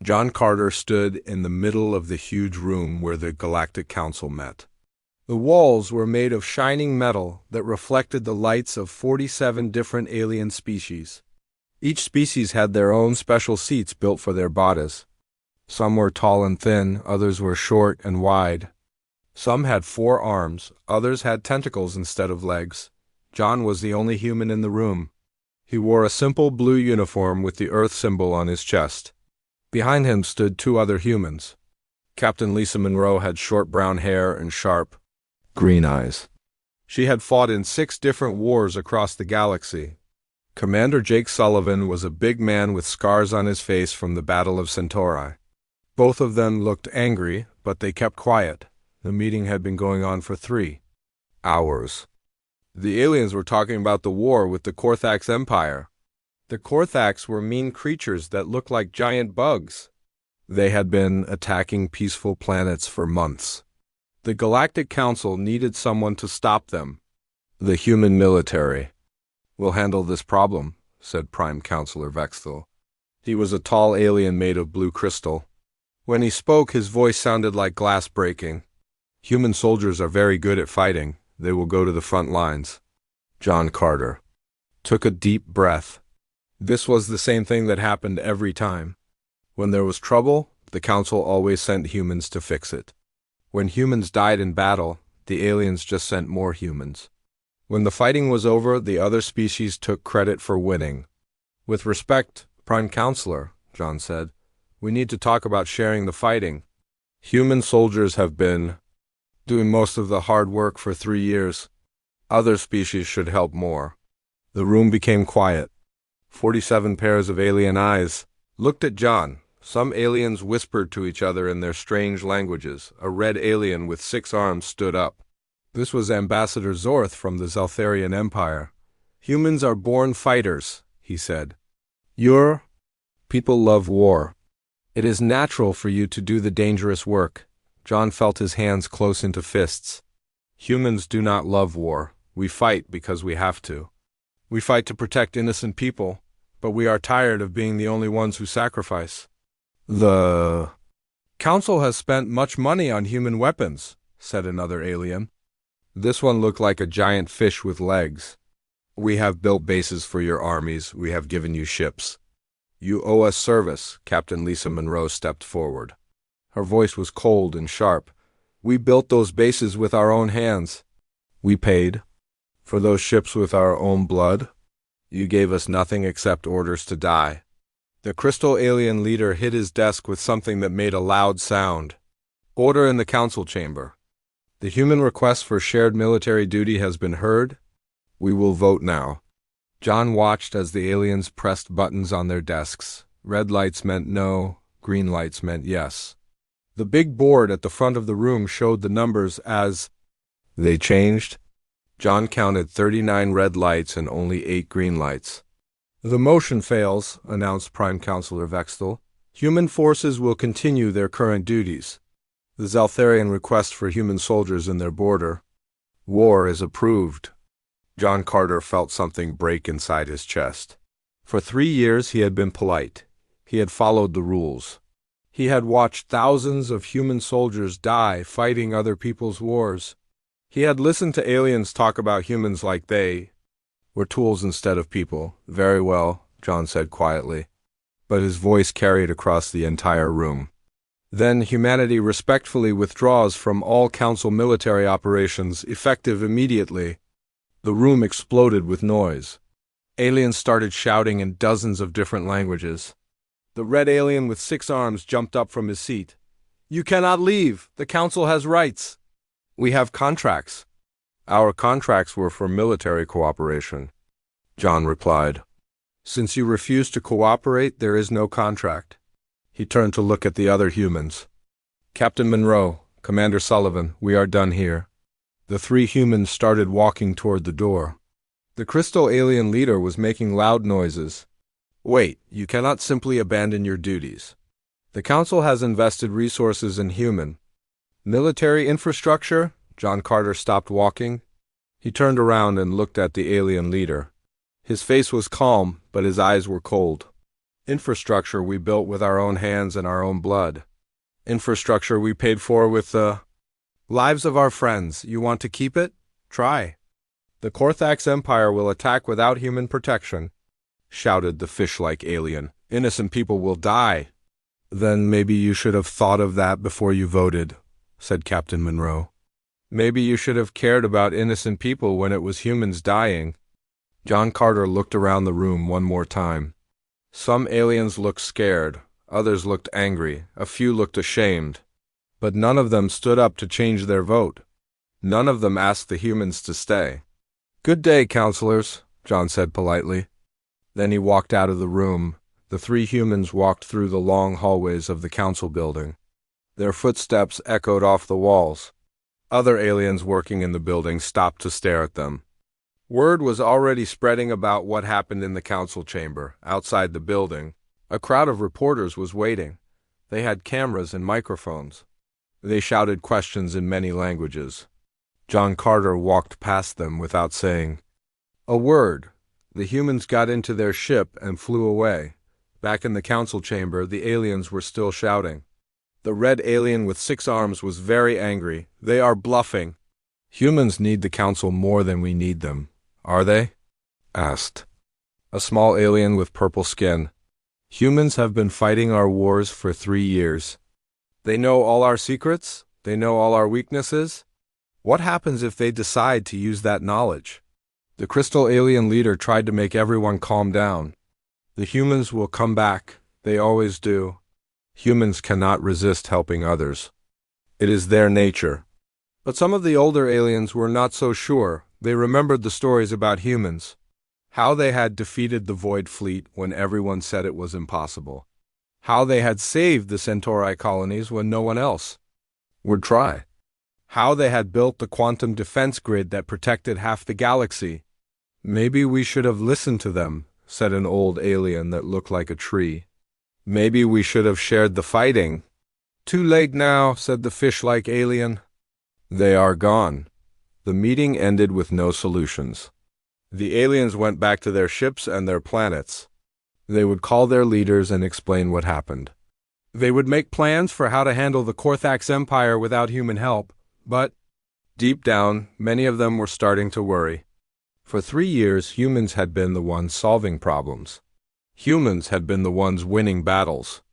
John Carter stood in the middle of the huge room where the Galactic Council met. The walls were made of shining metal that reflected the lights of 47 different alien species. Each species had their own special seats built for their bodies. Some were tall and thin, others were short and wide. Some had 4 arms, others had tentacles instead of legs. John was the only human in the room. He wore a simple blue uniform with the Earth symbol on his chest. Behind him stood 2 other humans. Captain Lisa Monroe had short brown hair and sharp, green eyes. She had fought in 6 different wars across the galaxy. Commander Jake Sullivan was a big man with scars on his face from the Battle of Centauri. Both of them looked angry, but they kept quiet. The meeting had been going on for 3 hours. The aliens were talking about the war with the Corax Empire. The Corax were mean creatures that looked like giant bugs. They had been attacking peaceful planets for months. The Galactic Council needed someone to stop them. The human military. "We'll handle this problem," said Prime Counselor Vexthal. He was a tall alien made of blue crystal. When he spoke, his voice sounded like glass breaking. "Human soldiers are very good at fighting. They will go to the front lines." John Carter took a deep breath. This was the same thing that happened every time. When there was trouble, the Council always sent humans to fix it. When humans died in battle, the aliens just sent more humans. When the fighting was over, the other species took credit for winning. "With respect, Prime Counselor," John said, "we need to talk about sharing the fighting. Human soldiers have been doing most of the hard work for 3 years. Other species should help more." The room became quiet. 47 pairs of alien eyes looked at John. Some aliens whispered to each other in their strange languages. A red alien with 6 arms stood up. This was Ambassador Zorth from the Zeltharian Empire. "Humans are born fighters," he said. "Your people love war. It is natural for you to do the dangerous work." John felt his hands close into fists. "Humans do not love war. We fight because we have to. We fight to protect innocent people, but we are tired of being the only ones who sacrifice. The Council has spent much money on human weapons," said another alien. This one looked like a giant fish with legs. "We have built bases for your armies. We have given you ships. You owe us service." Captain Lisa Monroe stepped forward. Her voice was cold and sharp. "We built those bases with our own hands. We paid for those ships with our own blood. You gave us nothing except orders to die." The crystal alien leader hit his desk with something that made a loud sound. "Order in the council chamber. The human request for shared military duty has been heard. We will vote now." John watched as the aliens pressed buttons on their desks. Red lights meant no, green lights meant yes. The big board at the front of the room showed the numbers as they changed. John counted 39 red lights and only 8 green lights. "The motion fails," announced Prime Counselor Vexthal. "Human forces will continue their current duties. The Zeltharian request for human soldiers in their border. War is approved." John Carter felt something break inside his chest. For 3 years he had been polite. He had followed the rules. He had watched thousands of human soldiers die fighting other people's wars. He had listened to aliens talk about humans like they were tools instead of people. "Very well," John said quietly, but his voice carried across the entire room. "Then humanity respectfully withdraws from all Council military operations, effective immediately." The room exploded with noise. Aliens started shouting in dozens of different languages. The red alien with 6 arms jumped up from his seat. "You cannot leave. The Council has rights. We have contracts." "Our contracts were for military cooperation," John replied. "Since you refuse to cooperate, there is no contract." He turned to look at the other humans. "Captain Monroe, Commander Sullivan, we are done here." The 3 humans started walking toward the door. The crystal alien leader was making loud noises. "Wait, you cannot simply abandon your duties. The Council has invested resources in human military infrastructure." John Carter stopped walking. He turned around and looked at the alien leader. His face was calm, but his eyes were cold. Infrastructure we built with our own hands and our own blood. Infrastructure we paid for with the lives of our friends. You want to keep it? Try. The Corax Empire will attack without human protection, shouted the fish-like alien. Innocent people will die. Then maybe you should have thought of that before you voted, said Captain Monroe. Maybe you should have cared about innocent people when it was humans dying. John Carter looked around the room one more time. Some aliens looked scared, others looked angry, a few looked ashamed. But none of them stood up to change their vote. None of them asked the humans to stay. Good day, counselors, John said politely. Then he walked out of the room. The three humans walked through the long hallways of the council building. Their footsteps echoed off the walls. Other aliens working in the building stopped to stare at them. Word was already spreading about what happened in the council chamber, outside the building. A crowd of reporters was waiting. They had cameras and microphones. They shouted questions in many languages. John Carter walked past them without saying a word. The humans got into their ship and flew away. Back in the council chamber, the aliens were still shouting. The red alien with 6 arms was very angry. They are bluffing. Humans need the council more than we need them, are they? Asked a small alien with purple skin. Humans have been fighting our wars for 3 years. They know all our secrets? They know all our weaknesses? What happens if they decide to use that knowledge? The crystal alien leader tried to make everyone calm down. The humans will come back. They always do. Humans cannot resist helping others. It is their nature. But some of the older aliens were not so sure. They remembered the stories about humans. How they had defeated the Void Fleet when everyone said it was impossible. How they had saved the Centauri colonies when no one else would try. How they had built the quantum defense grid that protected half the galaxy. Maybe we should have listened to them, said an old alien that looked like a tree. Maybe we should have shared the fighting. Too late now, said the fish-like alien. They are gone. The meeting ended with no solutions. The aliens went back to their ships and their planets. They would call their leaders and explain what happened. They would make plans for how to handle the Corax Empire without human help, but deep down, many of them were starting to worry. For 3 years, humans had been the ones solving problems. Humans had been the ones winning battles.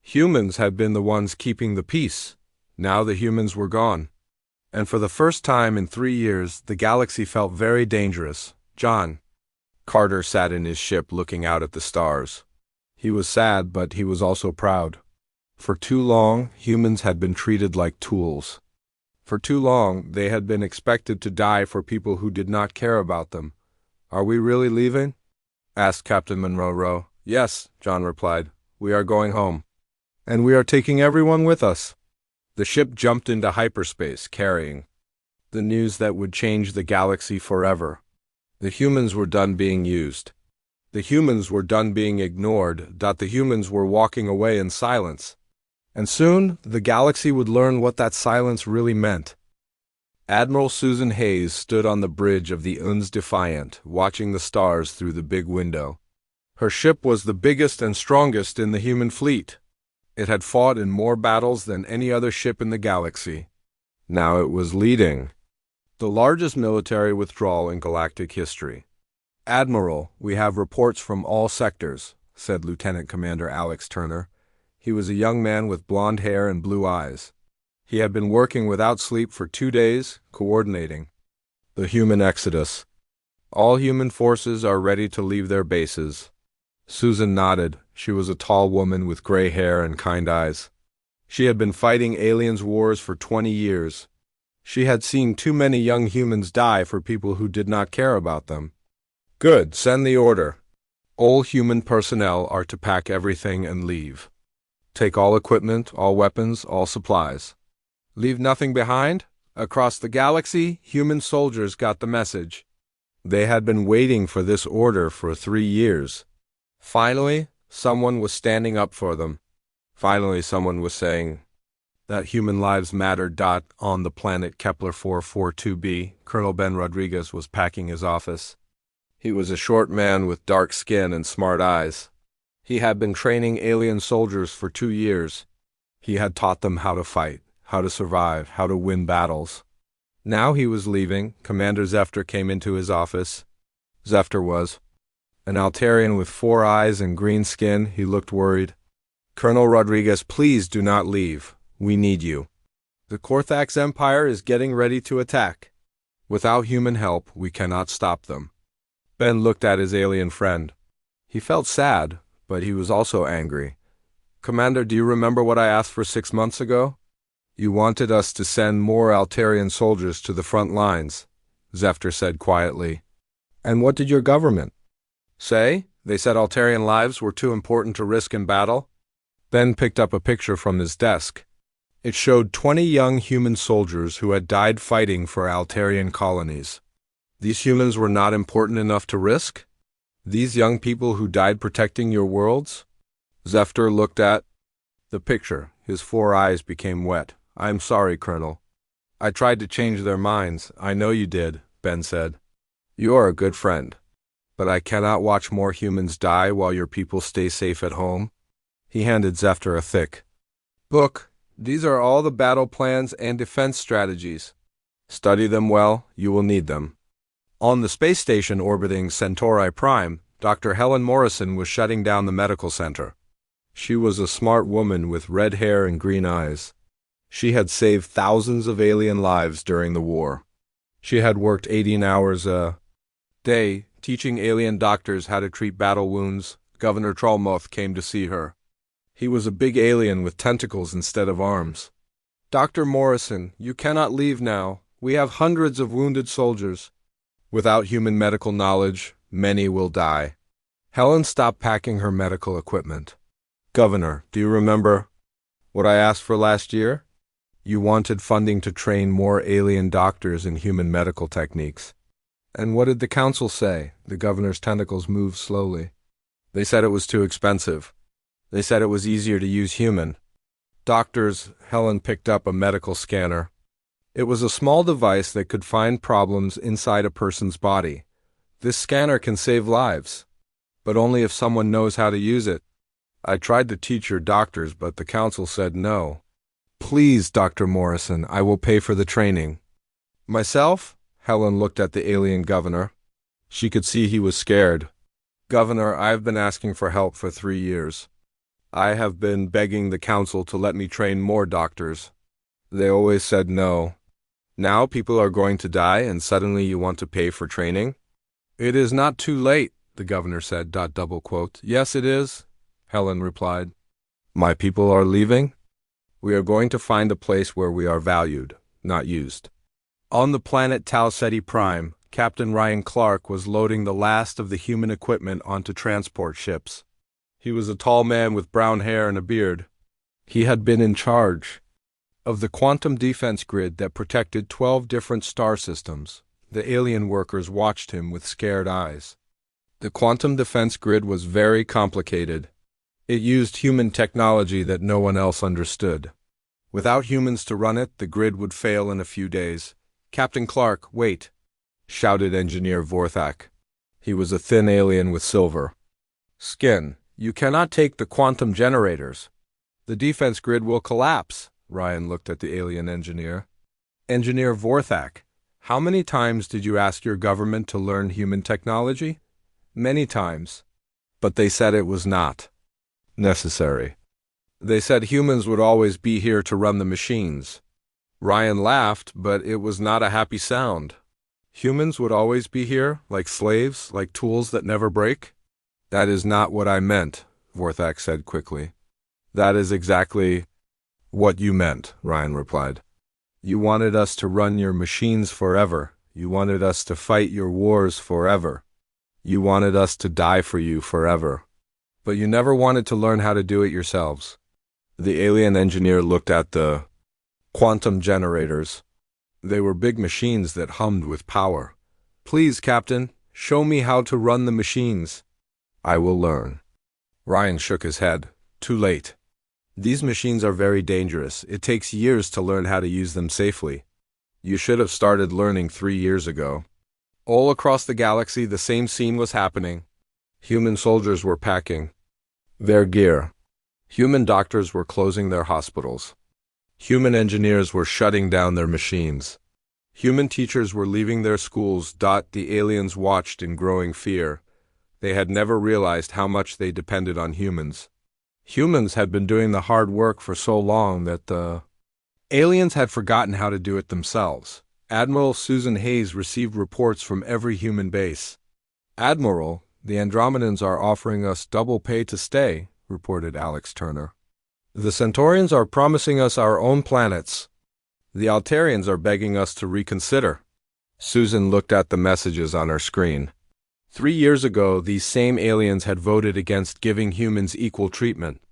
Humans had been the ones keeping the peace. Now the humans were gone. And for the first time in 3 years, the galaxy felt very dangerous. John Carter sat in his ship looking out at the stars. He was sad, but he was also proud. For too long, humans had been treated like tools. For too long, they had been expected to die for people who did not care about them. Are we really leaving? Asked Captain Monroe. Yes, John replied. We are going home. And we are taking everyone with us. The ship jumped into hyperspace, carrying the news that would change the galaxy forever. The humans were done being used. The humans were done being ignored. The humans were walking away in silence. And soon, the galaxy would learn what that silence really meant. Admiral Susan Hayes stood on the bridge of the Uns Defiant, watching the stars through the big window. Her ship was the biggest and strongest in the human fleet. It had fought in more battles than any other ship in the galaxy. Now it was leading the largest military withdrawal in galactic history. Admiral, we have reports from all sectors, said Lieutenant Commander Alex Turner. He was a young man with blonde hair and blue eyes. He had been working without sleep for 2 days, coordinating the human exodus. All human forces are ready to leave their bases. Susan nodded. She was a tall woman with gray hair and kind eyes. She had been fighting aliens' wars for 20 years. She had seen too many young humans die for people who did not care about them. Good, send the order. All human personnel are to pack everything and leave. Take all equipment, all weapons, all supplies. Leave nothing behind? Across the galaxy, human soldiers got the message. They had been waiting for this order for 3 years. Finally, someone was standing up for them. Finally, someone was saying that human lives mattered. On the planet Kepler 442b, Colonel Ben Rodriguez was packing his office. He was a short man with dark skin and smart eyes. He had been training alien soldiers for 2 years. He had taught them how to fight, how to survive, how to win battles. Now he was leaving. Commander Zefter came into his office. Zefter was an Altarian with 4 eyes and green skin. He looked worried. Colonel Rodriguez, please do not leave. We need you. The Korthax Empire is getting ready to attack. Without human help, we cannot stop them. Ben looked at his alien friend. He felt sad, but he was also angry. Commander, do you remember what I asked for 6 months ago? You wanted us to send more Altarian soldiers to the front lines, Zefter said quietly. And what did your government say? They said Altarian lives were too important to risk in battle? Ben picked up a picture from his desk. It showed 20 young human soldiers who had died fighting for Altarian colonies. These humans were not important enough to risk? These young people who died protecting your worlds? Zefter looked at the picture. His 4 eyes became wet. I'm sorry, Colonel. I tried to change their minds. I know you did, Ben said. You are a good friend. But I cannot watch more humans die while your people stay safe at home. He handed Zefter a thick book. These are all the battle plans and defense strategies. Study them well. You will need them. On the space station orbiting Centauri Prime, Dr. Helen Morrison was shutting down the medical center. She was a smart woman with red hair and green eyes. She had saved thousands of alien lives during the war. She had worked 18 hours a day, teaching alien doctors how to treat battle wounds. Governor Trollmoth came to see her. He was a big alien with tentacles instead of arms. Dr. Morrison, you cannot leave now. We have hundreds of wounded soldiers. Without human medical knowledge, many will die. Helen stopped packing her medical equipment. Governor, do you remember what I asked for last year? You wanted funding to train more alien doctors in human medical techniques. And what did the council say? The governor's tentacles moved slowly. They said it was too expensive. They said it was easier to use human. Doctors, Helen picked up a medical scanner. It was a small device that could find problems inside a person's body. This scanner can save lives, but only if someone knows how to use it. I tried to teach your doctors, but the council said no. Please, Dr. Morrison, I will pay for the training. Myself? Helen looked at the alien governor. She could see he was scared. Governor, I have been asking for help for 3 years. I have been begging the council to let me train more doctors. They always said no. Now people are going to die and suddenly you want to pay for training? It is not too late, the governor said, . Yes, it is, Helen replied. My people are leaving? We are going to find a place where we are valued, not used. On the planet Tau Ceti Prime, Captain Ryan Clark was loading the last of the human equipment onto transport ships. He was a tall man with brown hair and a beard. He had been in charge of the quantum defense grid that protected 12 different star systems. The alien workers watched him with scared eyes. The quantum defense grid was very complicated. It used human technology that no one else understood. Without humans to run it, the grid would fail in a few days. Captain Clark, wait, shouted Engineer Vorthak. He was a thin alien with silver skin. You cannot take the quantum generators. The defense grid will collapse. Ryan looked at the alien engineer. Engineer Vorthak, how many times did you ask your government to learn human technology? Many times. But they said it was not necessary. They said humans would always be here to run the machines. Ryan laughed, but it was not a happy sound. Humans would always be here, like slaves, like tools that never break? That is not what I meant, Vorthak said quickly. That is exactly what you meant, Ryan replied. You wanted us to run your machines forever. You wanted us to fight your wars forever. You wanted us to die for you forever. But you never wanted to learn how to do it yourselves. The alien engineer looked at the quantum generators. They were big machines that hummed with power. Please, Captain, show me how to run the machines. I will learn. Ryan shook his head. Too late. These machines are very dangerous. It takes years to learn how to use them safely. You should have started learning 3 years ago. All across the galaxy, the same scene was happening. Human soldiers were packing their gear. Human doctors were closing their hospitals. Human engineers were shutting down their machines. Human teachers were leaving their schools. The aliens watched in growing fear. They had never realized how much they depended on humans. Humans had been doing the hard work for so long that the aliens had forgotten how to do it themselves. Admiral Susan Hayes received reports from every human base. "Admiral, the Andromedans are offering us double pay to stay," reported Alex Turner. "The Centaurians are promising us our own planets. The Altarians are begging us to reconsider." Susan looked at the messages on her screen. 3 years ago, these same aliens had voted against giving humans equal treatment.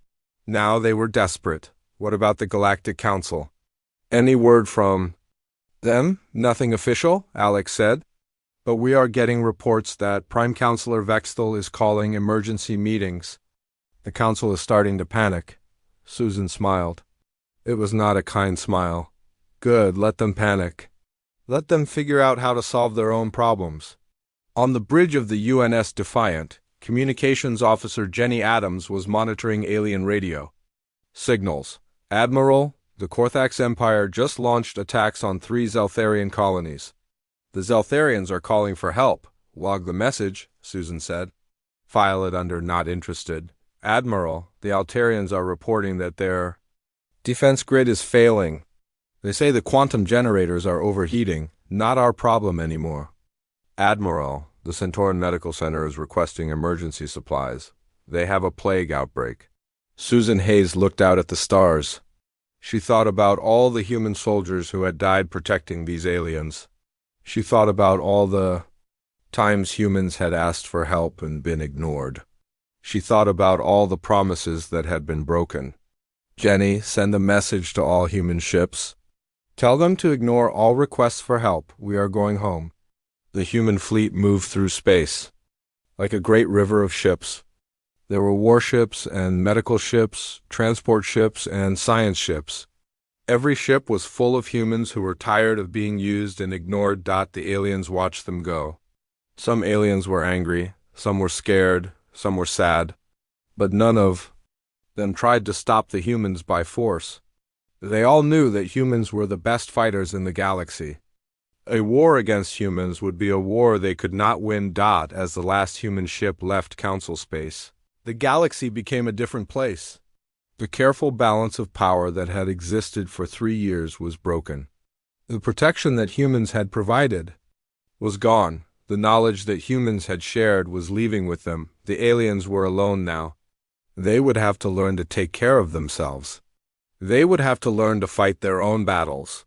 Now they were desperate. What about the Galactic Council? "Any word from them?" "Nothing official," Alex said. "But we are getting reports that Prime Counselor Vextel is calling emergency meetings. The Council is starting to panic." Susan smiled. It was not a kind smile. "Good, let them panic. Let them figure out how to solve their own problems." On the bridge of the UNS Defiant, Communications Officer Jenny Adams was monitoring alien radio. "Signals. Admiral, the Corthax Empire just launched attacks on 3 Zeltharian colonies. The Zeltharians are calling for help." "Log the message," Susan said. "File it under not interested." "Admiral, the Altarians are reporting that their defense grid is failing. They say the quantum generators are overheating. Not our problem anymore." "Admiral, the Centauran Medical Center is requesting emergency supplies. They have a plague outbreak." Susan Hayes looked out at the stars. She thought about all the human soldiers who had died protecting these aliens. She thought about all the times humans had asked for help and been ignored. She thought about all the promises that had been broken. "Jenny, send a message to all human ships. Tell them to ignore all requests for help. We are going home." The human fleet moved through space, like a great river of ships. There were warships and medical ships, transport ships and science ships. Every ship was full of humans who were tired of being used and ignored. The aliens watched them go. Some aliens were angry, some were scared, some were sad, but none of them tried to stop the humans by force. They all knew that humans were the best fighters in the galaxy. A war against humans would be a war they could not win. As the last human ship left Council space, the galaxy became a different place. The careful balance of power that had existed for 3 years was broken. The protection that humans had provided was gone. The knowledge that humans had shared was leaving with them. The aliens were alone now. They would have to learn to take care of themselves. They would have to learn to fight their own battles.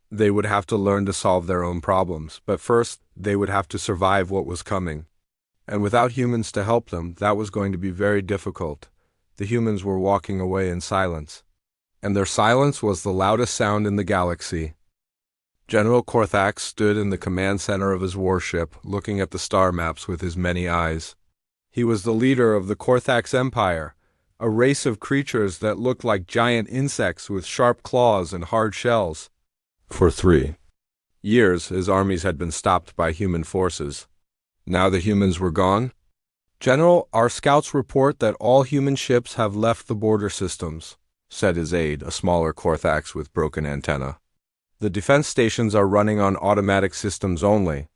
They would have to learn to solve their own problems. But first, they would have to survive what was coming. And without humans to help them, that was going to be very difficult. The humans were walking away in silence. And their silence was the loudest sound in the galaxy. General Corthax stood in the command center of his warship, looking at the star maps with his many eyes. He was the leader of the Corthax Empire, a race of creatures that looked like giant insects with sharp claws and hard shells. For 3 years, his armies had been stopped by human forces. Now the humans were gone. "General, our scouts report that all human ships have left the border systems," said his aide, a smaller Corthax with broken antenna. "The defense stations are running on automatic systems only."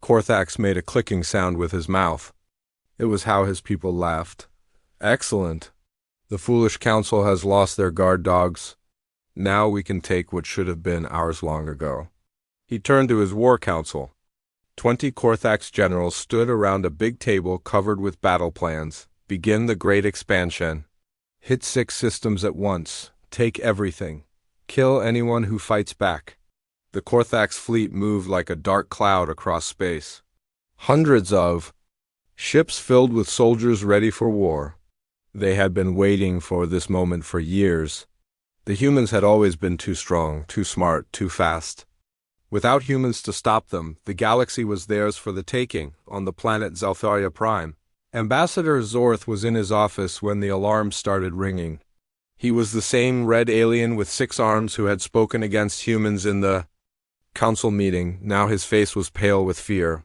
Corthax made a clicking sound with his mouth. It was how his people laughed. "Excellent. The foolish council has lost their guard dogs. Now we can take what should have been ours long ago." He turned to his war council. 20 Corthax generals stood around a big table covered with battle plans. "Begin the great expansion. Hit 6 systems at once. Take everything. Kill anyone who fights back." The Corthax fleet moved like a dark cloud across space. Hundreds of ships filled with soldiers ready for war. They had been waiting for this moment for years. The humans had always been too strong, too smart, too fast. Without humans to stop them, the galaxy was theirs for the taking, on the planet Zeltharia Prime. Ambassador Zorth was in his office when the alarm started ringing. He was the same red alien with 6 arms who had spoken against humans in the council meeting. Now his face was pale with fear.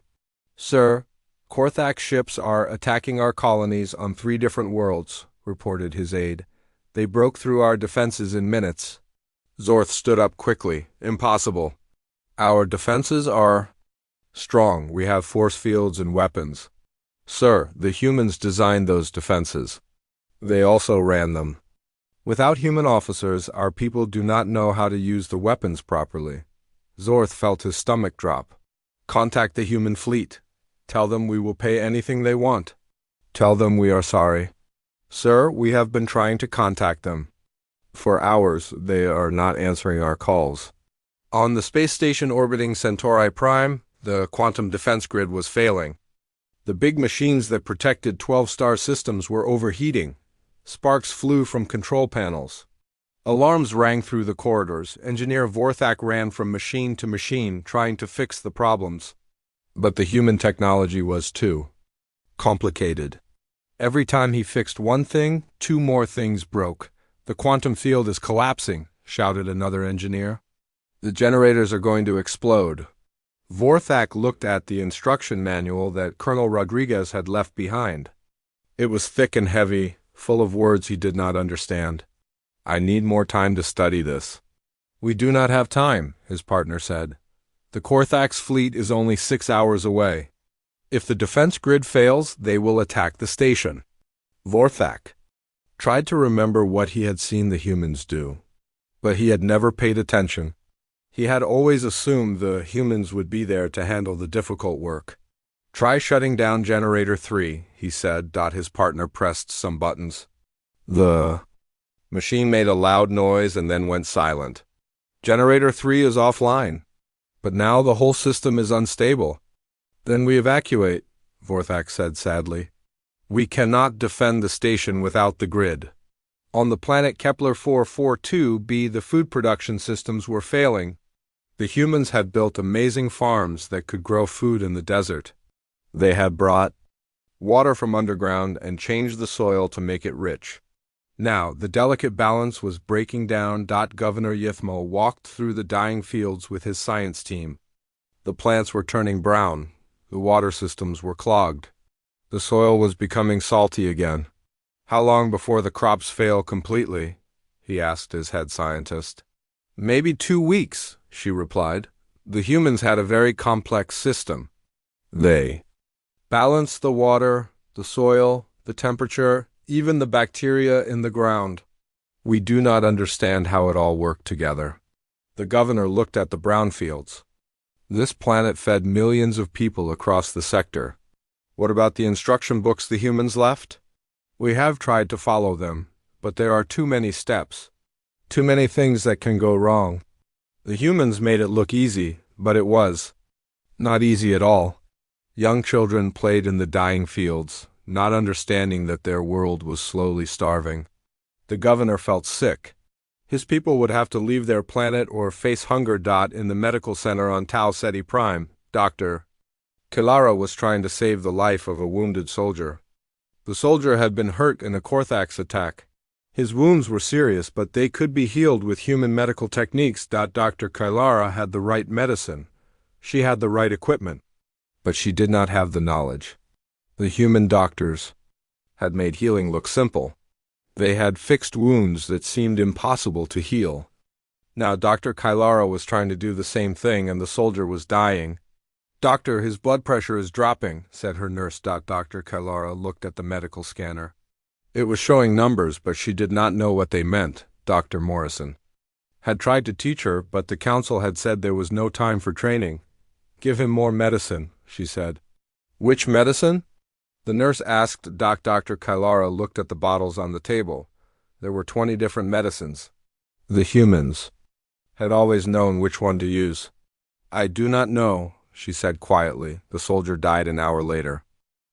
"Sir, Corthax ships are attacking our colonies on 3 different worlds. reported his aide. "They broke through our defenses in minutes." Zorth stood up quickly. "Impossible. Our defenses are strong. We have force fields and weapons." "Sir, the humans designed those defenses. They also ran them. Without human officers, our people do not know how to use the weapons properly." Zorth felt his stomach drop. "Contact the human fleet. Tell them we will pay anything they want. Tell them we are sorry." "Sir, we have been trying to contact them. For hours, they are not answering our calls." On the space station orbiting Centauri Prime, the quantum defense grid was failing. The big machines that protected 12-star systems were overheating. Sparks flew from control panels. Alarms rang through the corridors. Engineer Vorthak ran from machine to machine, trying to fix the problems. But the human technology was too complicated. Every time he fixed one thing, two more things broke. "The quantum field is collapsing," shouted another engineer. "The generators are going to explode." Vorthak looked at the instruction manual that Colonel Rodriguez had left behind. It was thick and heavy, full of words he did not understand. "I need more time to study this." "We do not have time," his partner said. "The Korthax fleet is only 6 hours away. If the defense grid fails, they will attack the station." Vorthak tried to remember what he had seen the humans do, but he had never paid attention. He had always assumed the humans would be there to handle the difficult work. "Try shutting down Generator 3, he said. His partner pressed some buttons. The machine made a loud noise and then went silent. "Generator 3 is offline. But now the whole system is unstable." "Then we evacuate," Vorthak said sadly. "We cannot defend the station without the grid." On the planet Kepler 442b, the food production systems were failing. The humans had built amazing farms that could grow food in the desert. They had brought water from underground and changed the soil to make it rich. Now, the delicate balance was breaking down. Governor Yithmo walked through the dying fields with his science team. The plants were turning brown. The water systems were clogged. The soil was becoming salty again. "How long before the crops fail completely?" he asked his head scientist. "Maybe 2 weeks," she replied. "The humans had a very complex system. They balanced the water, the soil, the temperature, even the bacteria in the ground. We do not understand how it all worked together." The governor looked at the brownfields. This planet fed millions of people across the sector. "What about the instruction books the humans left?" "We have tried to follow them, but there are too many steps. Too many things that can go wrong. The humans made it look easy, but it was not easy at all." Young children played in the dying fields, not understanding that their world was slowly starving. The governor felt sick. His people would have to leave their planet or face hunger. In the medical center on Tau Ceti Prime, Dr. Kilara was trying to save the life of a wounded soldier. The soldier had been hurt in a Korthax attack. His wounds were serious, but they could be healed with human medical techniques. Dr. Kilara had the right medicine. She had the right equipment. But she did not have the knowledge. The human doctors had made healing look simple. They had fixed wounds that seemed impossible to heal. Now Dr. Kilara was trying to do the same thing, and the soldier was dying. "Doctor, his blood pressure is dropping," said her nurse. Dr. Kilara looked at the medical scanner. It was showing numbers, but she did not know what they meant. Dr. Morrison had tried to teach her, but the council had said there was no time for training. "Give him more medicine," she said. "Which medicine?" the nurse asked. Dr. Kilara looked at the bottles on the table. There were 20 different medicines. The humans had always known which one to use. "I do not know," she said quietly. The soldier died an hour later.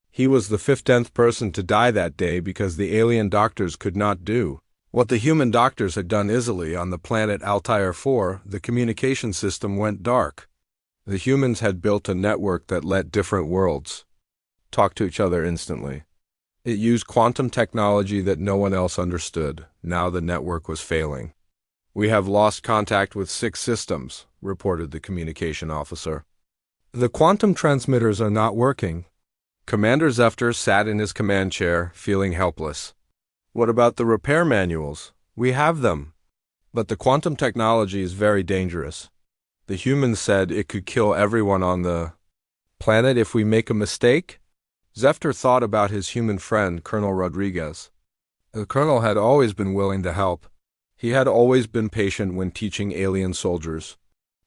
He was the 15th person to die that day because the alien doctors could not do what the human doctors had done easily. On the planet Altair 4, the communication system went dark. The humans had built a network that let different worlds talk to each other instantly. It used quantum technology that no one else understood. Now the network was failing. "We have lost contact with 6 systems," reported the communication officer. "The quantum transmitters are not working." Commander Zefter sat in his command chair, feeling helpless. What about the repair manuals? We have them. But the quantum technology is very dangerous. The humans said it could kill everyone on the planet if we make a mistake? Zephyr thought about his human friend, Colonel Rodriguez. The colonel had always been willing to help. He had always been patient when teaching alien soldiers.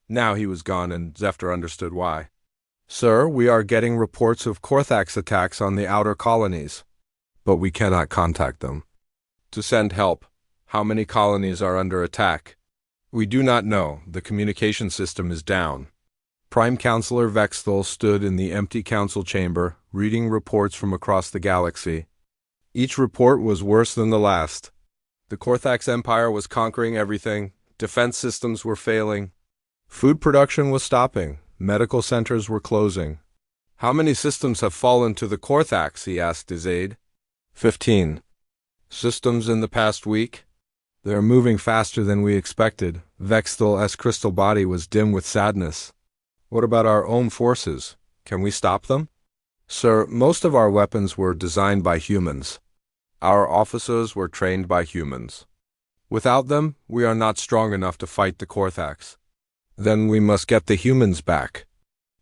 Now he was gone, and Zephyr understood why. Sir, we are getting reports of Corax attacks on the outer colonies, but we cannot contact them to send help. How many colonies are under attack? We do not know. The communication system is down. Prime Counselor Vexthal stood in the empty council chamber, reading reports from across the galaxy. Each report was worse than the last. The Corax Empire was conquering everything. Defense systems were failing. Food production was stopping. Medical centers were closing. How many systems have fallen to the Corax? He asked his aide. 15. Systems in the past week? They are moving faster than we expected. Vexthal's crystal body was dim with sadness. What about our own forces? Can we stop them? Sir, most of our weapons were designed by humans. Our officers were trained by humans. Without them, we are not strong enough to fight the Corax. Then we must get the humans back.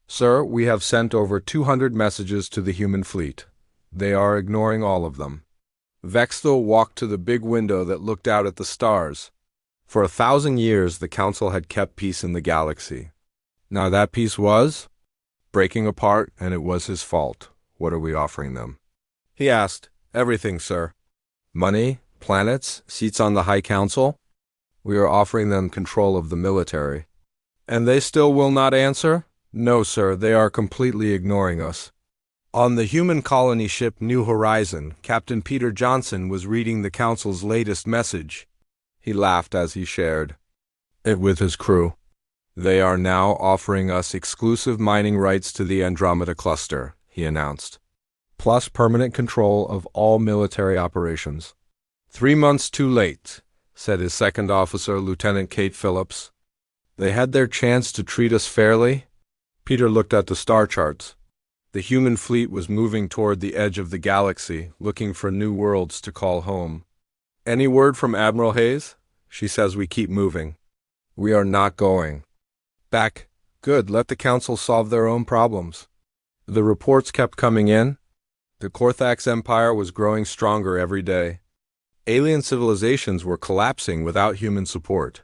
Sir, we have sent over 200 messages to the human fleet. They are ignoring all of them. Vexthal walked to the big window that looked out at the stars. For 1,000 years, the Council had kept peace in the galaxy. Now that peace was breaking apart, and it was his fault. What are we offering them? He asked. Everything, sir. Money, planets, seats on the High Council. We are offering them control of the military. And they still will not answer? No, sir, they are completely ignoring us. On the human colony ship New Horizon, Captain Peter Johnson was reading the Council's latest message. He laughed as he shared it with his crew. They are now offering us exclusive mining rights to the Andromeda Cluster, he announced, plus permanent control of all military operations. 3 months too late, said his second officer, Lieutenant Kate Phillips. They had their chance to treat us fairly. Peter looked at the star charts. The human fleet was moving toward the edge of the galaxy, looking for new worlds to call home. Any word from Admiral Hayes? She says we keep moving. We are not going back. Good, let the Council solve their own problems. The reports kept coming in. The Corax Empire was growing stronger every day. Alien civilizations were collapsing without human support.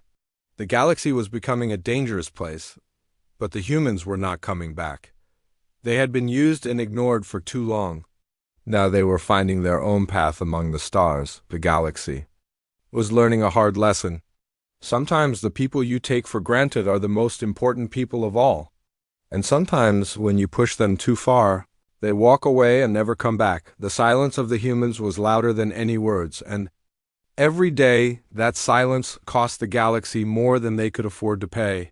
The galaxy was becoming a dangerous place, but the humans were not coming back. They had been used and ignored for too long. Now they were finding their own path among the stars. The galaxy was learning a hard lesson. Sometimes the people you take for granted are the most important people of all. And sometimes, when you push them too far, they walk away and never come back. The silence of the humans was louder than any words, and every day that silence cost the galaxy more than they could afford to pay.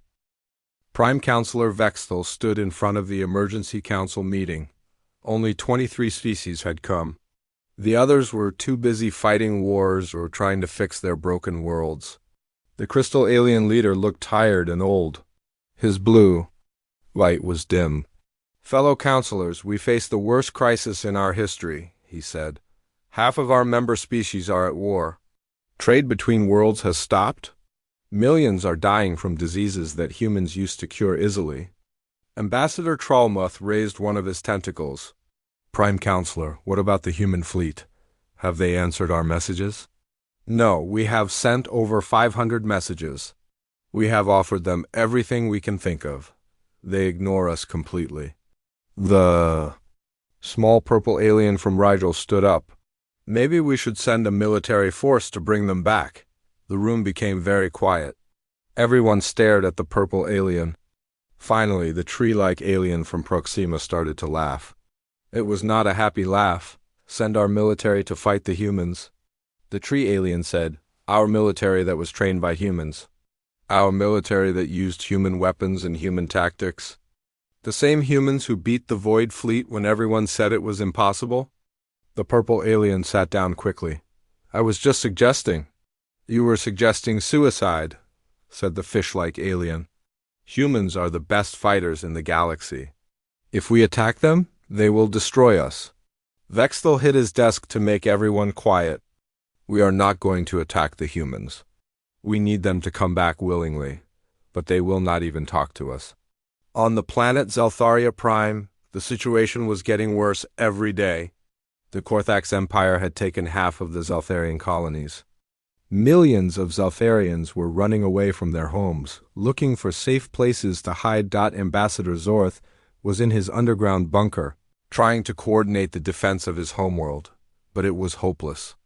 Prime Counselor Vexthal stood in front of the Emergency Council meeting. Only 23 species had come. The others were too busy fighting wars or trying to fix their broken worlds. The crystal alien leader looked tired and old. His blue light was dim. Fellow counselors, we face the worst crisis in our history, he said. Half of our member species are at war. Trade between worlds has stopped. Millions are dying from diseases that humans used to cure easily. Ambassador Trollmuth raised one of his tentacles. Prime Counselor, what about the human fleet? Have they answered our messages? No, we have sent over 500 messages. We have offered them everything we can think of. They ignore us completely. The small purple alien from Rigel stood up. Maybe we should send a military force to bring them back. The room became very quiet. Everyone stared at the purple alien. Finally, the tree-like alien from Proxima started to laugh. It was not a happy laugh. Send our military to fight the humans. The tree alien said, our military that was trained by humans. Our military that used human weapons and human tactics. The same humans who beat the Void Fleet when everyone said it was impossible. The purple alien sat down quickly. I was just suggesting. You were suggesting suicide, said the fish-like alien. Humans are the best fighters in the galaxy. If we attack them, they will destroy us. Vexthal hit his desk to make everyone quiet. We are not going to attack the humans. We need them to come back willingly, but they will not even talk to us. On the planet Zeltharia Prime, the situation was getting worse every day. The Corax Empire had taken half of the Zeltharian colonies. Millions of Zeltharians were running away from their homes, looking for safe places to hide. Ambassador Zorth was in his underground bunker, trying to coordinate the defense of his homeworld, but it was hopeless.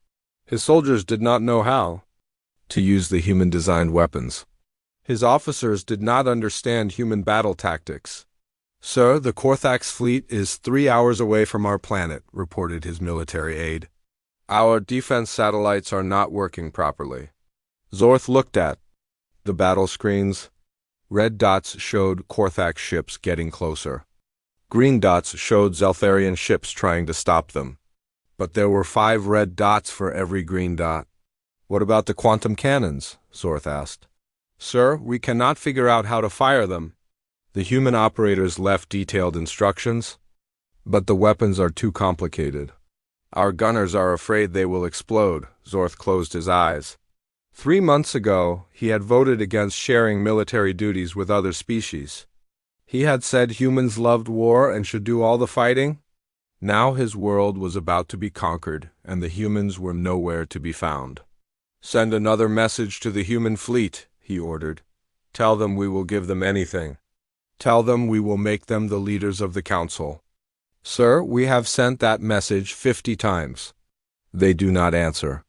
His soldiers did not know how to use the human-designed weapons. His officers did not understand human battle tactics. "Sir, the Corax fleet is 3 hours away from our planet," reported his military aide. "Our defense satellites are not working properly." Zorth looked at the battle screens. Red dots showed Corax ships getting closer. Green dots showed Zeltharian ships trying to stop them. But there were 5 red dots for every green dot. "What about the quantum cannons?" Zorth asked. "Sir, we cannot figure out how to fire them." The human operators left detailed instructions, but the weapons are too complicated. "Our gunners are afraid they will explode." Zorth closed his eyes. 3 months ago, he had voted against sharing military duties with other species. He had said humans loved war and should do all the fighting. Now his world was about to be conquered, and the humans were nowhere to be found. "Send another message to the human fleet," he ordered. "Tell them we will give them anything. Tell them we will make them the leaders of the council." "Sir, we have sent that message 50 times. They do not answer."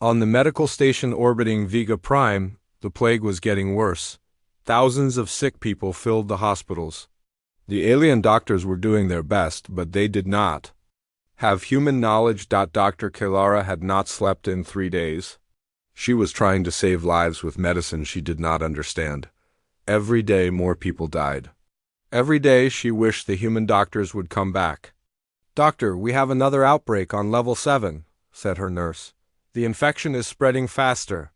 On the medical station orbiting Vega Prime, the plague was getting worse. Thousands of sick people filled the hospitals. The alien doctors were doing their best, but they did not have human knowledge. Dr. Kalara had not slept in 3 days. She was trying to save lives with medicine she did not understand. Every day more people died. Every day she wished the human doctors would come back. "Doctor, we have another outbreak on level 7, said her nurse. "The infection is spreading faster."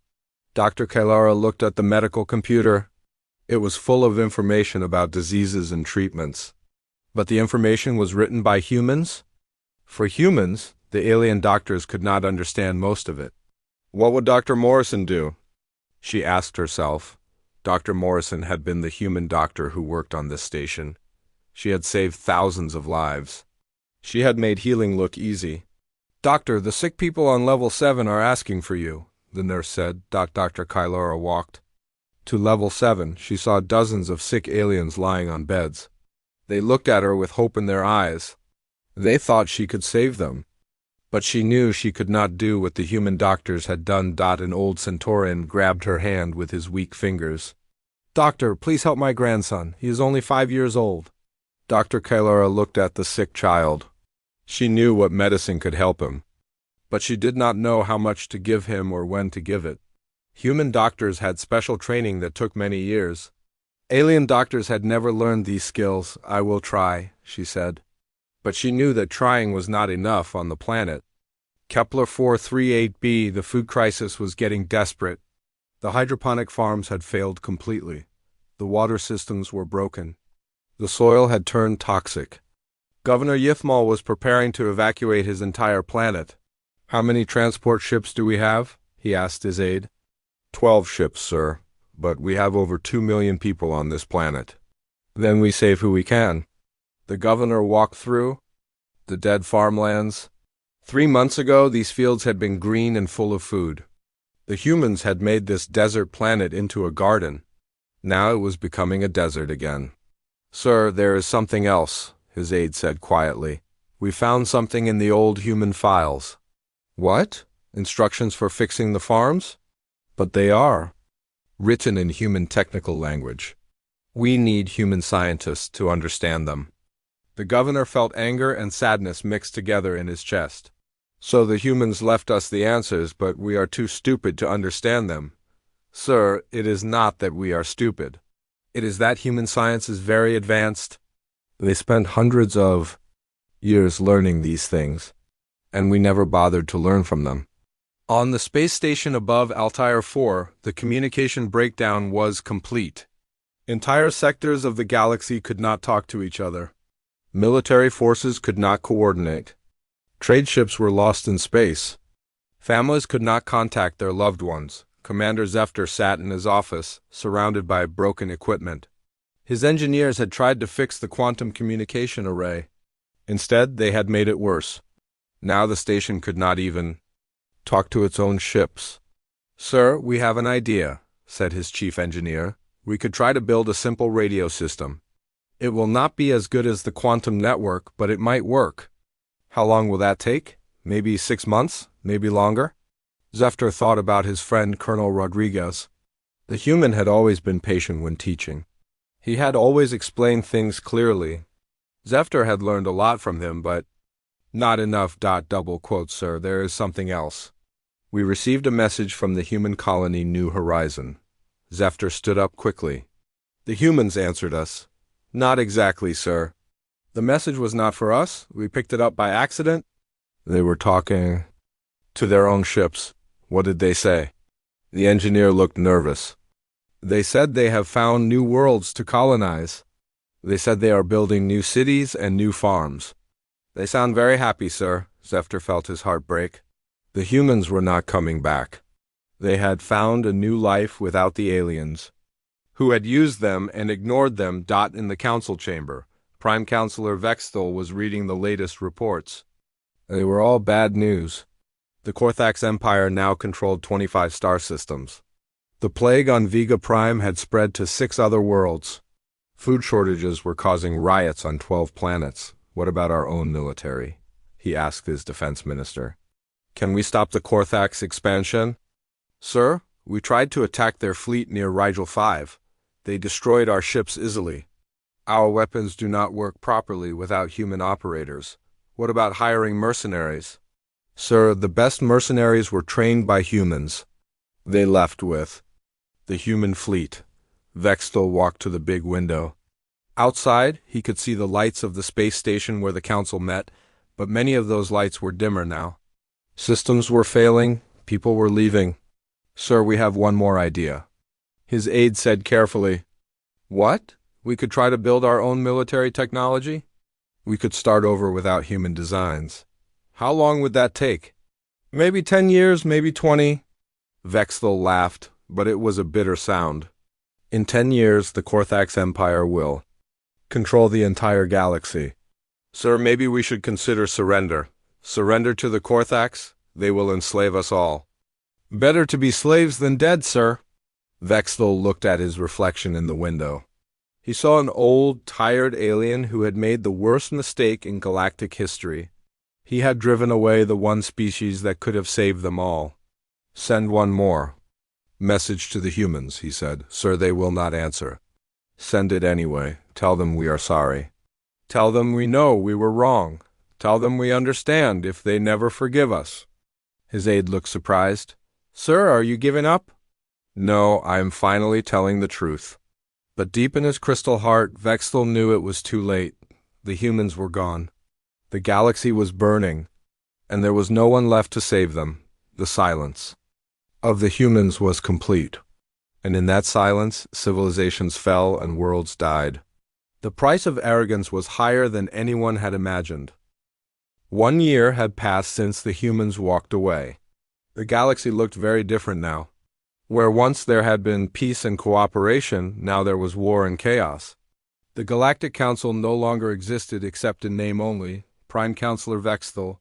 Dr. Kalara looked at the medical computer. It was full of information about diseases and treatments. But the information was written by humans? For humans, the alien doctors could not understand most of it. What would Dr. Morrison do? She asked herself. Dr. Morrison had been the human doctor who worked on this station. She had saved thousands of lives. She had made healing look easy. "Doctor, the sick people on level 7 are asking for you," the nurse said. Dr. Kalara walked to level 7. She saw dozens of sick aliens lying on beds. They looked at her with hope in their eyes. They thought she could save them. But she knew she could not do what the human doctors had done. An old Centaurian grabbed her hand with his weak fingers. "Doctor, please help my grandson. He is only 5 years old." Dr. Kalara looked at the sick child. She knew what medicine could help him, but she did not know how much to give him or when to give it. Human doctors had special training that took many years. Alien doctors had never learned these skills. "I will try," she said. But she knew that trying was not enough on the planet. Kepler 438b, the food crisis was getting desperate. The hydroponic farms had failed completely. The water systems were broken. The soil had turned toxic. Governor Yithmal was preparing to evacuate his entire planet. "How many transport ships do we have?" he asked his aide. 12 ships, sir, but we have over 2 million people on this planet. Then we save who we can. The governor walked through the dead farmlands. 3 months ago, these fields had been green and full of food. The humans had made this desert planet into a garden. Now it was becoming a desert again. "Sir, there is something else," his aide said quietly. "We found something in the old human files." "What? Instructions for fixing the farms?" "But they are written in human technical language. We need human scientists to understand them." The governor felt anger and sadness mixed together in his chest. "So the humans left us the answers, but we are too stupid to understand them." "Sir, it is not that we are stupid. It is that human science is very advanced. They spent hundreds of years learning these things, and we never bothered to learn from them." On the space station above Altair 4, the communication breakdown was complete. Entire sectors of the galaxy could not talk to each other. Military forces could not coordinate. Trade ships were lost in space. Families could not contact their loved ones. Commander Zefter sat in his office, surrounded by broken equipment. His engineers had tried to fix the quantum communication array. Instead, they had made it worse. Now the station could not even talk to its own ships. "Sir, we have an idea," said his chief engineer. "We could try to build a simple radio system. It will not be as good as the quantum network, but it might work." "How long will that take? Maybe 6 months? Maybe longer?" Zefter thought about his friend Colonel Rodriguez. The human had always been patient when teaching. He had always explained things clearly. Zefter had learned a lot from him, but not enough. Sir, there is something else. We received a message from the human colony New Horizon. Zefter stood up quickly. The humans answered us. Not exactly, sir. The message was not for us. We picked it up by accident. They were talking to their own ships. What did they say? The engineer looked nervous. They said they have found new worlds to colonize. They said they are building new cities and new farms. They sound very happy, sir. Zefter felt his heart break. The humans were not coming back. They had found a new life without the aliens, who had used them and ignored them. In the council chamber, Prime Counselor Vexthal was reading the latest reports. They were all bad news. The Corax Empire now controlled 25 star systems. The plague on Vega Prime had spread to 6 other worlds. Food shortages were causing riots on 12 planets. What about our own military? He asked his defense minister. Can we stop the Corax expansion? Sir, we tried to attack their fleet near Rigel 5. They destroyed our ships easily. Our weapons do not work properly without human operators. What about hiring mercenaries? Sir, the best mercenaries were trained by humans. They left with the human fleet. Vexthal walked to the big window. Outside, he could see the lights of the space station where the council met, but many of those lights were dimmer now. Systems were failing, people were leaving. Sir, we have one more idea. His aide said carefully. What? We could try to build our own military technology? We could start over without human designs. How long would that take? Maybe 10 years, maybe 20. Vexthal laughed, but it was a bitter sound. In 10 years, the Corax Empire will control the entire galaxy. Sir, maybe we should consider surrender. Surrender to the Corax? They will enslave us all. Better to be slaves than dead, sir. Vexthal looked at his reflection in the window. He saw an old, tired alien who had made the worst mistake in galactic history. He had driven away the one species that could have saved them all. Send one more. Message to the humans, he said. Sir, they will not answer. Send it anyway. Tell them we are sorry. Tell them we know we were wrong. Tell them we understand if they never forgive us. His aide looked surprised. Sir, are you giving up? No, I am finally telling the truth. But deep in his crystal heart, Vexthal knew it was too late. The humans were gone. The galaxy was burning, and there was no one left to save them. The silence of the humans was complete. And in that silence, civilizations fell and worlds died. The price of arrogance was higher than anyone had imagined. 1 year had passed since the humans walked away. The galaxy looked very different now. Where once there had been peace and cooperation, now there was war and chaos. The Galactic Council no longer existed except in name only. Prime Counselor Vexthal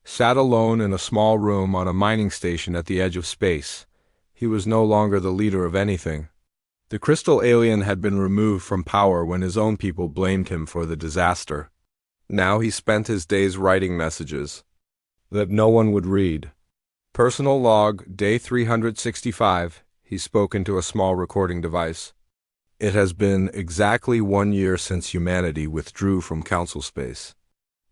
sat alone in a small room on a mining station at the edge of space. He was no longer the leader of anything. The crystal alien had been removed from power when his own people blamed him for the disaster. Now he spent his days writing messages that no one would read. Personal log, day 365, he spoke into a small recording device. It has been exactly 1 year since humanity withdrew from council space.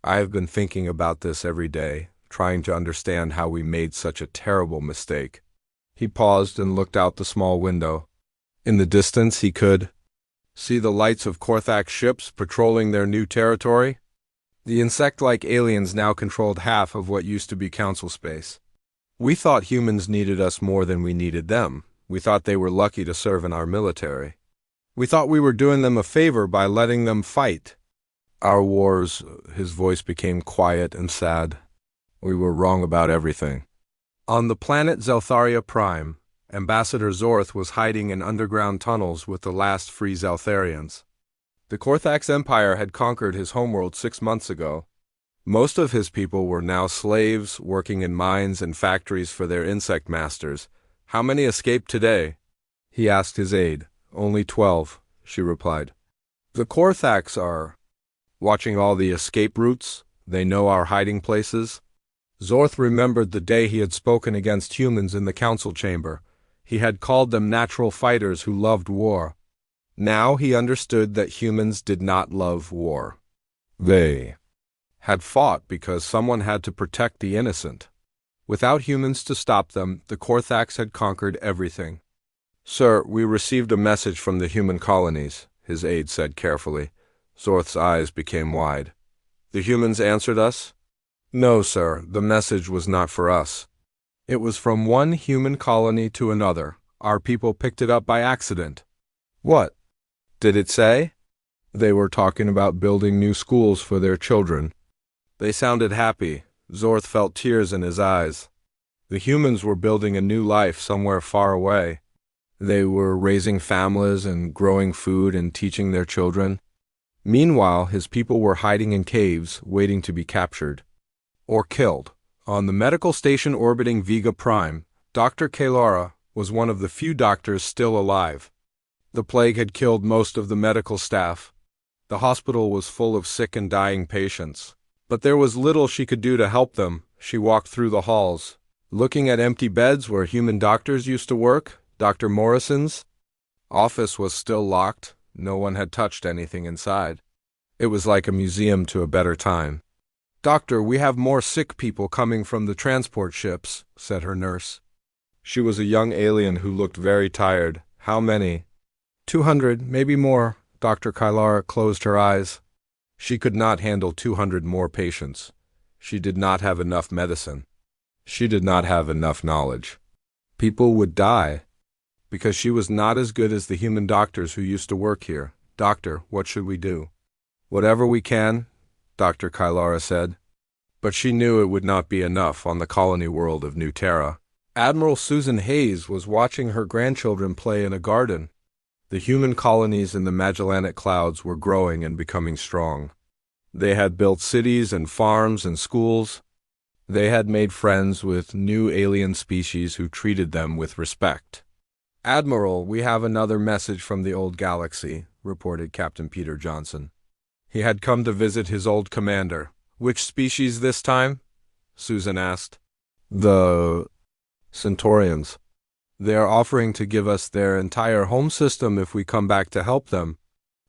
I have been thinking about this every day, trying to understand how we made such a terrible mistake. He paused and looked out the small window. In the distance he could see the lights of Corax ships patrolling their new territory. The insect-like aliens now controlled half of what used to be council space. We thought humans needed us more than we needed them. We thought they were lucky to serve in our military. We thought we were doing them a favor by letting them fight. Our wars, his voice became quiet and sad. We were wrong about everything. On the planet Zeltharia Prime, Ambassador Zorth was hiding in underground tunnels with the last free Zeltharians. The Korthax Empire had conquered his homeworld 6 months ago. Most of his people were now slaves, working in mines and factories for their insect masters. How many escaped today? He asked his aide. Only 12, she replied. The Korthax are watching all the escape routes. They know our hiding places. Zorth remembered the day he had spoken against humans in the council chamber. He had called them natural fighters who loved war. Now he understood that humans did not love war. They had fought because someone had to protect the innocent. Without humans to stop them, the Korthax had conquered everything. Sir, we received a message from the human colonies, his aide said carefully. Zorth's eyes became wide. The humans answered us? No, sir, the message was not for us. It was from one human colony to another. Our people picked it up by accident. What did it say? They were talking about building new schools for their children. They sounded happy. Zorth felt tears in his eyes. The humans were building a new life somewhere far away. They were raising families and growing food and teaching their children. Meanwhile, his people were hiding in caves, waiting to be captured or killed. On the medical station orbiting Vega Prime, Dr. Kalara was one of the few doctors still alive. The plague had killed most of the medical staff. The hospital was full of sick and dying patients. But there was little she could do to help them. She walked through the halls, looking at empty beds where human doctors used to work. Dr. Morrison's office was still locked. No one had touched anything inside. It was like a museum to a better time. Doctor, we have more sick people coming from the transport ships, said her nurse. She was a young alien who looked very tired. How many? 200, maybe more. Dr. Kylara closed her eyes. She could not handle 200 more patients. She did not have enough medicine. She did not have enough knowledge. People would die because she was not as good as the human doctors who used to work here. Doctor, what should we do? Whatever we can, Dr. Kylara said. But she knew it would not be enough on the colony world of New Terra. Admiral Susan Hayes was watching her grandchildren play in a garden. The human colonies in the Magellanic Clouds were growing and becoming strong. They had built cities and farms and schools. They had made friends with new alien species who treated them with respect. Admiral, we have another message from the old galaxy, reported Captain Peter Johnson. He had come to visit his old commander. Which species this time? Susan asked. The Centaurians. They are offering to give us their entire home system if we come back to help them.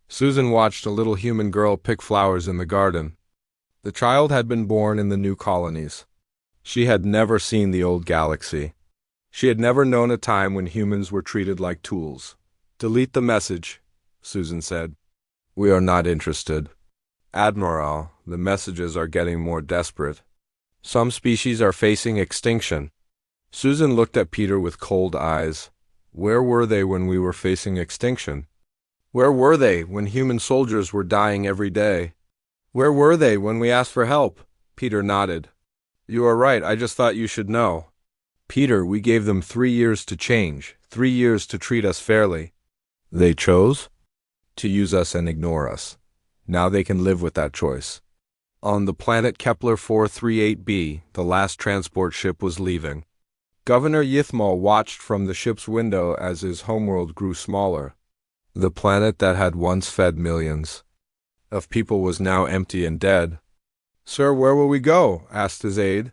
Susan watched a little human girl pick flowers in the garden. The child had been born in the new colonies. She had never seen the old galaxy. She had never known a time when humans were treated like tools. Delete the message, Susan said. We are not interested. Admiral, the messages are getting more desperate. Some species are facing extinction. Susan looked at Peter with cold eyes. Where were they when we were facing extinction? Where were they when human soldiers were dying every day? Where were they when we asked for help? Peter nodded. You are right, I just thought you should know. Peter, we gave them 3 years to change, 3 years to treat us fairly. They chose to use us and ignore us. Now they can live with that choice. On the planet Kepler 438b, the last transport ship was leaving. Governor Yithmal watched from the ship's window as his homeworld grew smaller. The planet that had once fed millions of people was now empty and dead. Sir, where will we go? Asked his aide.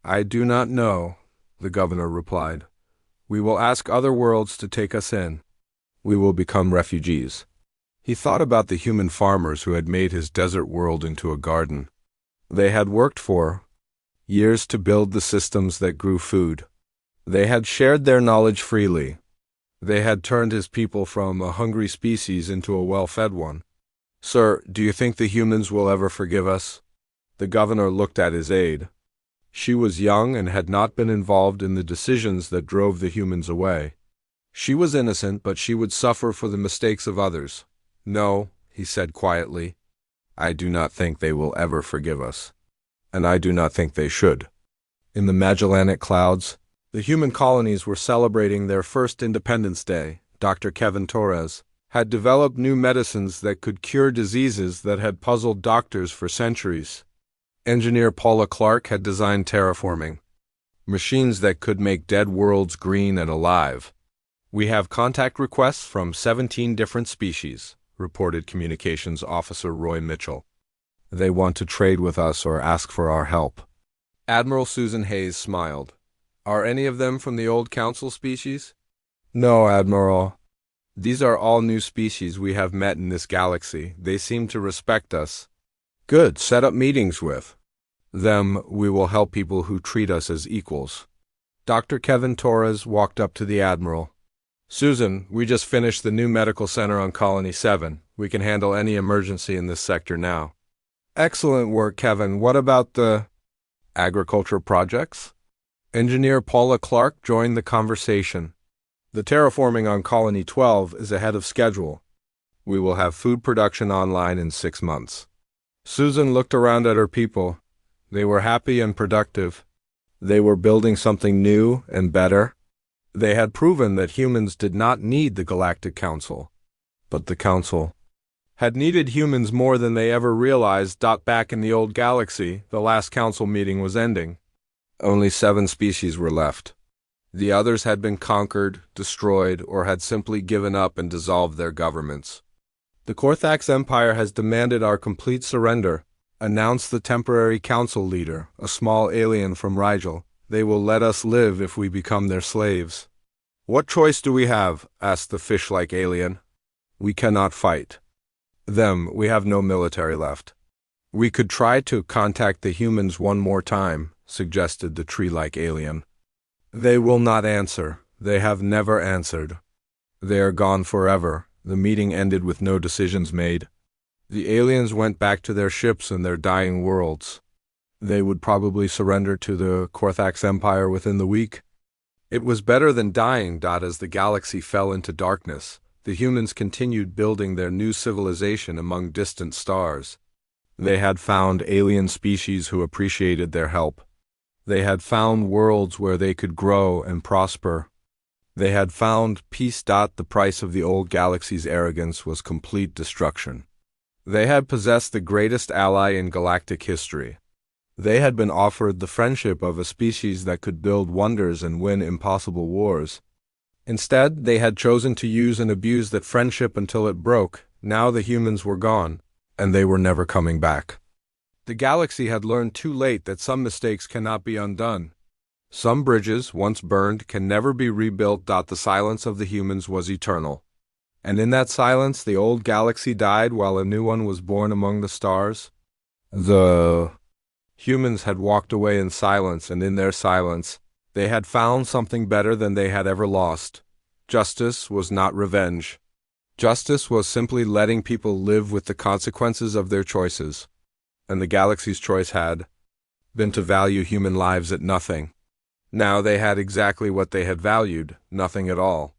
I do not know, the governor replied. We will ask other worlds to take us in. We will become refugees. He thought about the human farmers who had made his desert world into a garden. They had worked for years to build the systems that grew food. They had shared their knowledge freely. They had turned his people from a hungry species into a well-fed one. Sir, do you think the humans will ever forgive us? The governor looked at his aide. She was young and had not been involved in the decisions that drove the humans away. She was innocent, but she would suffer for the mistakes of others. No, he said quietly. I do not think they will ever forgive us. And I do not think they should. In the Magellanic Clouds, The human colonies were celebrating their first Independence Day. Dr. Kevin Torres had developed new medicines that could cure diseases that had puzzled doctors for centuries. Engineer Paula Clark had designed terraforming machines that could make dead worlds green and alive. "We have contact requests from 17 different species," reported Communications Officer Roy Mitchell. "They want to trade with us or ask for our help." Admiral Susan Hayes smiled. "Are any of them from the old Council species?" "No, Admiral. These are all new species we have met in this galaxy. They seem to respect us." "Good. Set up meetings with them. We will help people who treat us as equals." Dr. Kevin Torres walked up to the Admiral. "Susan, we just finished the new medical center on Colony 7. We can handle any emergency in this sector now." "Excellent work, Kevin. What about the agriculture projects?" Engineer Paula Clark joined the conversation. "The terraforming on Colony 12 is ahead of schedule. We will have food production online in 6 months." Susan looked around at her people. They were happy and productive. They were building something new and better. They had proven that humans did not need the Galactic Council, but the Council had needed humans more than they ever realized. Back in the old galaxy, the last council meeting was ending. Only 7 species were left. The others had been conquered, destroyed, or had simply given up and dissolved their governments. "The Corax Empire has demanded our complete surrender," announced the temporary council leader, a small alien from Rigel. "They will let us live if we become their slaves." "What choice do we have?" asked the fish-like alien. "We cannot fight them. We have no military left." "We could try to contact the humans one more time," suggested the tree-like alien. "They will not answer. They have never answered. They are gone forever." The meeting ended with no decisions made. The aliens went back to their ships and their dying worlds. They would probably surrender to the Corax Empire within the week. It was better than dying. As the galaxy fell into darkness, the humans continued building their new civilization among distant stars. They had found alien species who appreciated their help. They had found worlds where they could grow and prosper. They had found peace. The price of the old galaxy's arrogance was complete destruction. They had possessed the greatest ally in galactic history. They had been offered the friendship of a species that could build wonders and win impossible wars. Instead, they had chosen to use and abuse that friendship until it broke. Now the humans were gone, and they were never coming back. The galaxy had learned too late that some mistakes cannot be undone. Some bridges, once burned, can never be rebuilt. The silence of the humans was eternal. And in that silence, the old galaxy died while a new one was born among the stars. The humans had walked away in silence, and in their silence, they had found something better than they had ever lost. Justice was not revenge. Justice was simply letting people live with the consequences of their choices. And the galaxy's choice had been to value human lives at nothing. Now they had exactly what they had valued, nothing at all.